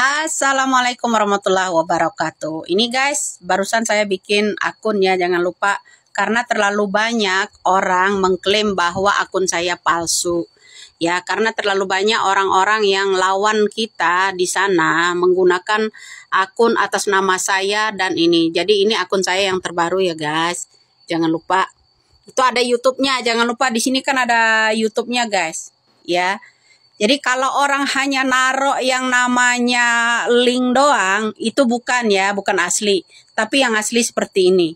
Assalamualaikum warahmatullahi wabarakatuh. Ini guys, barusan saya bikin akun ya, jangan lupa. Karena terlalu banyak orang mengklaim bahwa akun saya palsu. Ya, karena terlalu banyak orang-orang yang lawan kita di sana menggunakan akun atas nama saya dan ini. Jadi ini akun saya yang terbaru ya guys. Jangan lupa. Itu ada YouTube-nya, jangan lupa di sini kan ada YouTube-nya guys. Ya. Jadi kalau orang hanya naruh yang namanya link doang, itu bukan ya, bukan asli. Tapi yang asli seperti ini.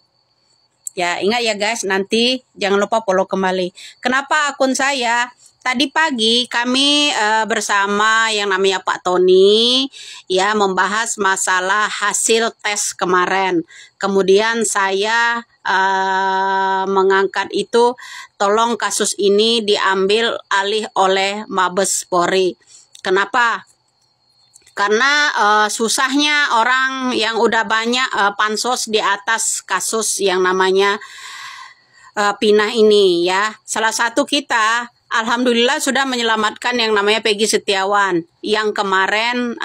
Ya, ingat ya guys, nanti jangan lupa follow kembali. Kenapa akun saya? Tadi pagi kami bersama yang namanya Pak Tony ya membahas masalah hasil tes kemarin. Kemudian saya mengangkat itu, tolong kasus ini diambil alih oleh Mabes Polri. Kenapa? Karena susahnya orang yang udah banyak pansos di atas kasus yang namanya pinah ini ya. Salah satu kita alhamdulillah sudah menyelamatkan yang namanya Peggy Setiawan yang kemarin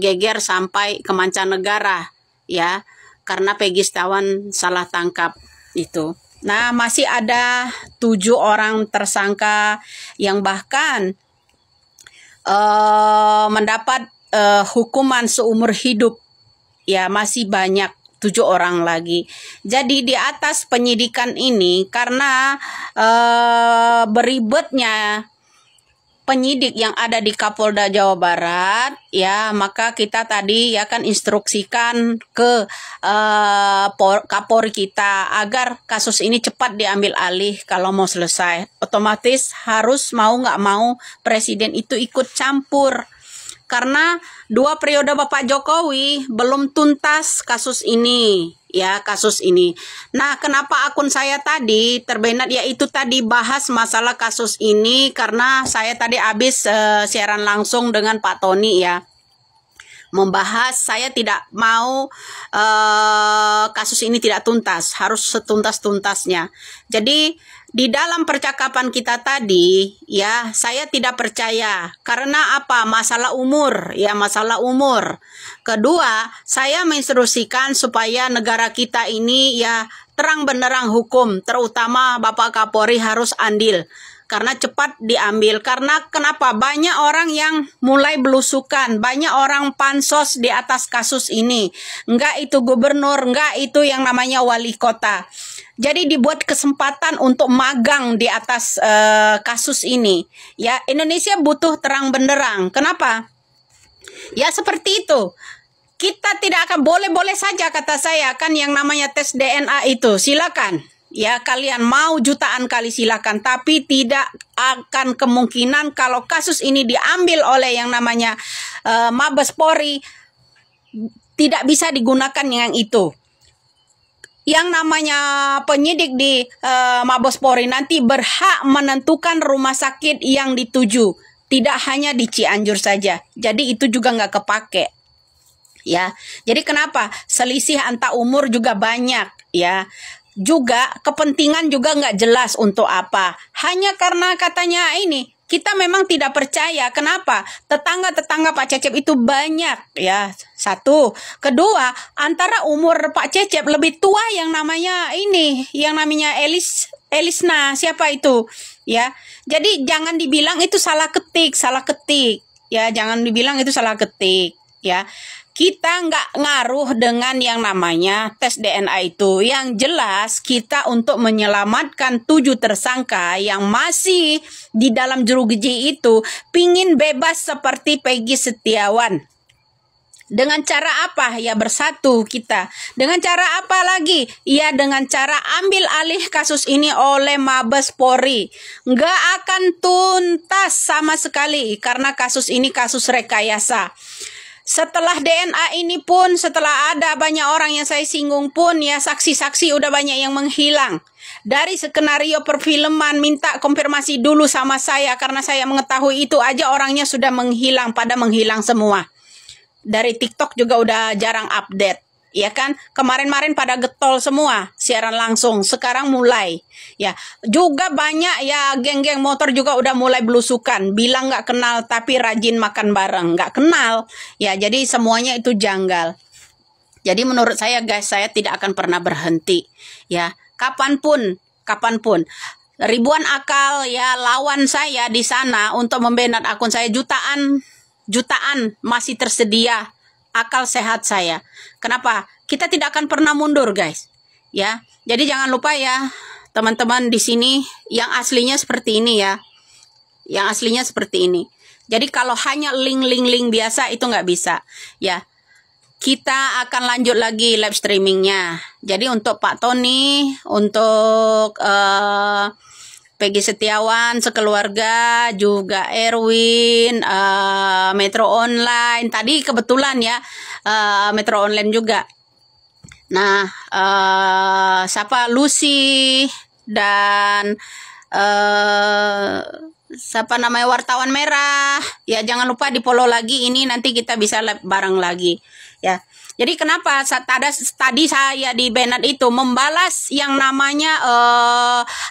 geger sampai ke mancanegara ya, karena Peggy Setiawan salah tangkap itu. Nah, masih ada 7 orang tersangka yang bahkan mendapat hukuman seumur hidup ya, masih banyak 7 orang lagi. Jadi di atas penyidikan ini karena beribetnya penyidik yang ada di Kapolda Jawa Barat ya, maka kita tadi ya kan instruksikan ke Kapolri kita agar kasus ini cepat diambil alih kalau mau selesai. Otomatis harus mau nggak mau presiden itu ikut campur. Karena 2 periode Bapak Jokowi belum tuntas kasus ini, ya kasus ini. Nah, kenapa akun saya tadi terbenat? Ya itu tadi bahas masalah kasus ini karena saya tadi habis siaran langsung dengan Pak Tony ya. Membahas saya tidak mau kasus ini tidak tuntas, harus setuntas-tuntasnya. Jadi di dalam percakapan kita tadi ya, saya tidak percaya karena apa? Masalah umur ya, masalah umur. Kedua, saya menginstruksikan supaya negara kita ini ya terang benderang hukum, terutama Bapak Kapolri harus andil. Karena cepat diambil. Karena kenapa? Banyak orang yang mulai belusukan. Banyak orang pansos di atas kasus ini. Enggak itu gubernur, enggak itu yang namanya wali kota. Jadi dibuat kesempatan untuk magang di atas kasus ini. Ya, Indonesia butuh terang benderang. Kenapa? Ya seperti itu. Kita tidak akan boleh-boleh saja kata saya kan yang namanya tes DNA itu. Silakan. Ya kalian mau jutaan kali silakan, tapi tidak akan kemungkinan kalau kasus ini diambil oleh yang namanya Mabes Polri, tidak bisa digunakan yang itu. Yang namanya penyidik di Mabes Polri nanti berhak menentukan rumah sakit yang dituju, tidak hanya di Cianjur saja. Jadi itu juga nggak kepake. Ya, jadi kenapa? Selisih antar umur juga banyak ya. Juga kepentingan juga nggak jelas untuk apa. Hanya karena katanya ini, kita memang tidak percaya. Kenapa? Tetangga-tetangga Pak Cecep itu banyak ya. Satu. Kedua, antara umur Pak Cecep lebih tua yang namanya ini, yang namanya Elisna, siapa itu? Ya. Jadi jangan dibilang itu salah ketik. Ya, jangan dibilang itu salah ketik ya. Kita nggak ngaruh dengan yang namanya tes DNA itu. Yang jelas kita untuk menyelamatkan 7 tersangka yang masih di dalam jeruji itu pingin bebas seperti Peggy Setiawan. Dengan cara apa? Ya bersatu kita. Dengan cara apa lagi? Ya dengan cara ambil alih kasus ini oleh Mabes Polri. Nggak akan tuntas sama sekali karena kasus ini kasus rekayasa. Setelah DNA ini pun, setelah ada banyak orang yang saya singgung pun ya, saksi-saksi udah banyak yang menghilang. Dari skenario perfilman minta konfirmasi dulu sama saya karena saya mengetahui itu aja orangnya sudah menghilang, pada menghilang semua. Dari TikTok juga udah jarang update ya kan? Kemarin-marin pada getol semua siaran langsung, sekarang mulai. Ya, juga banyak ya geng-geng motor juga udah mulai belusukan, bilang nggak kenal tapi rajin makan bareng, nggak kenal. Ya, jadi semuanya itu janggal. Jadi menurut saya guys, saya tidak akan pernah berhenti. Ya, kapanpun ribuan akal ya lawan saya di sana untuk membenat akun saya, jutaan masih tersedia akal sehat saya. Kenapa? Kita tidak akan pernah mundur guys. Ya, jadi jangan lupa ya teman-teman di sini yang aslinya seperti ini ya. Yang aslinya seperti ini. Jadi kalau hanya link biasa itu nggak bisa. Ya, kita akan lanjut lagi live streamingnya. Jadi untuk Pak Tony, untuk Peggy Setiawan sekeluarga, juga Erwin, Metro Online. Tadi kebetulan ya Metro Online juga. Nah, siapa Lucy dan siapa namanya wartawan merah. Ya jangan lupa di follow lagi, ini nanti kita bisa live bareng lagi. Ya, jadi kenapa tadi saya di Bennett itu membalas yang namanya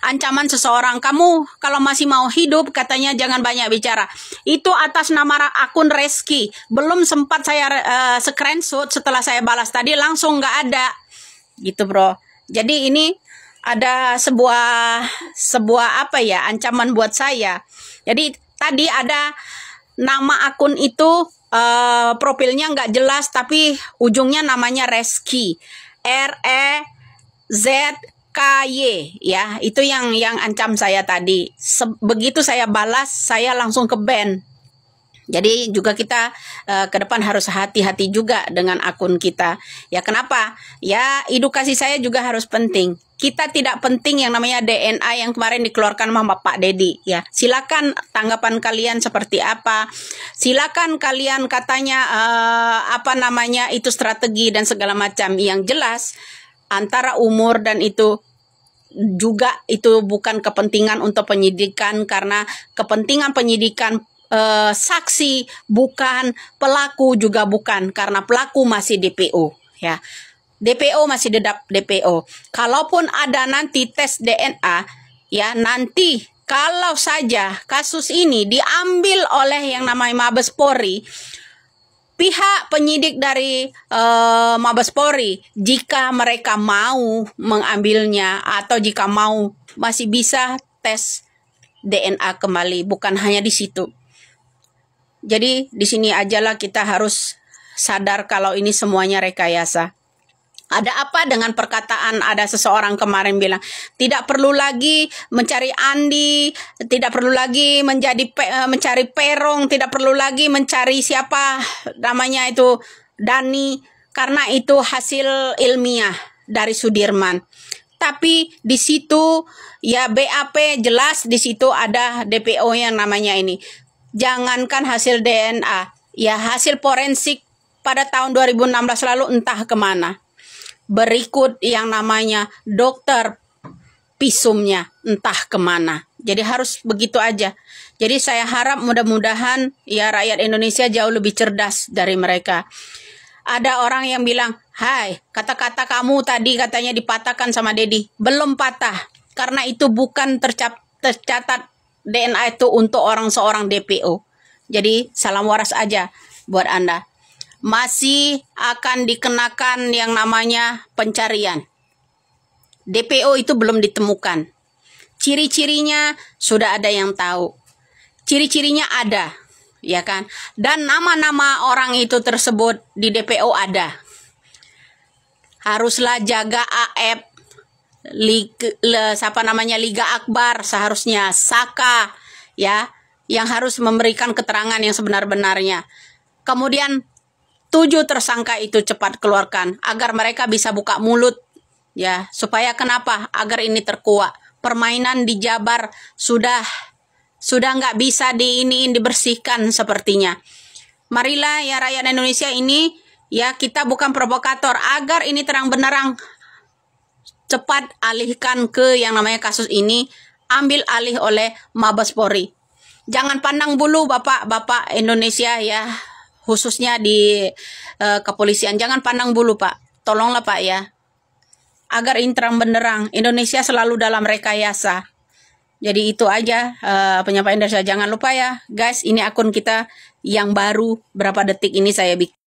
ancaman seseorang, kamu kalau masih mau hidup katanya jangan banyak bicara. Itu atas nama akun Reski. Belum sempat saya screenshot, setelah saya balas tadi langsung nggak ada. Gitu bro. Jadi ini ada sebuah apa ya, ancaman buat saya. Jadi tadi ada nama akun itu profilnya nggak jelas tapi ujungnya namanya Reski, REZKY ya, itu yang ancam saya tadi. Begitu saya balas saya langsung ke ban. Jadi juga kita ke depan harus hati-hati juga dengan akun kita. Ya kenapa? Ya edukasi saya juga harus penting. Kita tidak penting yang namanya DNA yang kemarin dikeluarkan sama Pak Dedi. Ya silakan tanggapan kalian seperti apa. Silakan kalian katanya apa namanya itu strategi dan segala macam. Yang jelas antara umur dan itu juga itu bukan kepentingan untuk penyidikan, karena kepentingan penyidikan saksi bukan, pelaku juga bukan, karena pelaku masih DPO ya. DPO masih dedap DPO. Kalaupun ada nanti tes DNA ya, nanti kalau saja kasus ini diambil oleh yang namanya Mabes Polri, pihak penyidik dari Mabes Polri, jika mereka mau mengambilnya atau jika mau masih bisa tes DNA kembali, bukan hanya di situ. Jadi di sini ajalah kita harus sadar kalau ini semuanya rekayasa. Ada apa dengan perkataan ada seseorang kemarin bilang tidak perlu lagi mencari Andi, tidak perlu lagi mencari Perong, tidak perlu lagi mencari siapa namanya itu Dani, karena itu hasil ilmiah dari Sudirman. Tapi di situ ya BAP jelas, di situ ada DPO yang namanya ini. Jangankan hasil DNA, ya hasil forensik pada tahun 2016 lalu entah kemana. Berikut yang namanya dokter visumnya entah kemana. Jadi harus begitu aja. Jadi saya harap mudah-mudahan ya rakyat Indonesia jauh lebih cerdas dari mereka. Ada orang yang bilang, hai, kata-kata kamu tadi katanya dipatahkan sama Dedi. Belum patah, karena itu bukan tercatat DNA itu untuk seorang DPO. Jadi salam waras aja buat Anda. Masih akan dikenakan yang namanya pencarian. DPO itu belum ditemukan. Ciri-cirinya sudah ada yang tahu. Ciri-cirinya ada, ya kan? Dan nama-nama orang itu tersebut di DPO ada. Haruslah jaga AF, Liga Akbar seharusnya, Saka, ya, yang harus memberikan keterangan yang sebenar-benarnya. Kemudian 7 tersangka itu cepat keluarkan agar mereka bisa buka mulut, ya, supaya kenapa? Agar ini terkuak. Permainan di Jabar sudah nggak bisa dibersihkan sepertinya. Marilah ya rakyat Indonesia ini, ya kita bukan provokator, agar ini terang benderang cepat alihkan ke yang namanya kasus ini, ambil alih oleh Mabes Polri. Jangan pandang bulu bapak-bapak Indonesia ya, khususnya di kepolisian, jangan pandang bulu Pak. tolonglah Pak ya, agar ini terang benderang. Indonesia selalu dalam rekayasa. Jadi itu aja penyampaian dari saya. Jangan lupa ya guys, ini akun kita yang baru berapa detik ini saya bikin.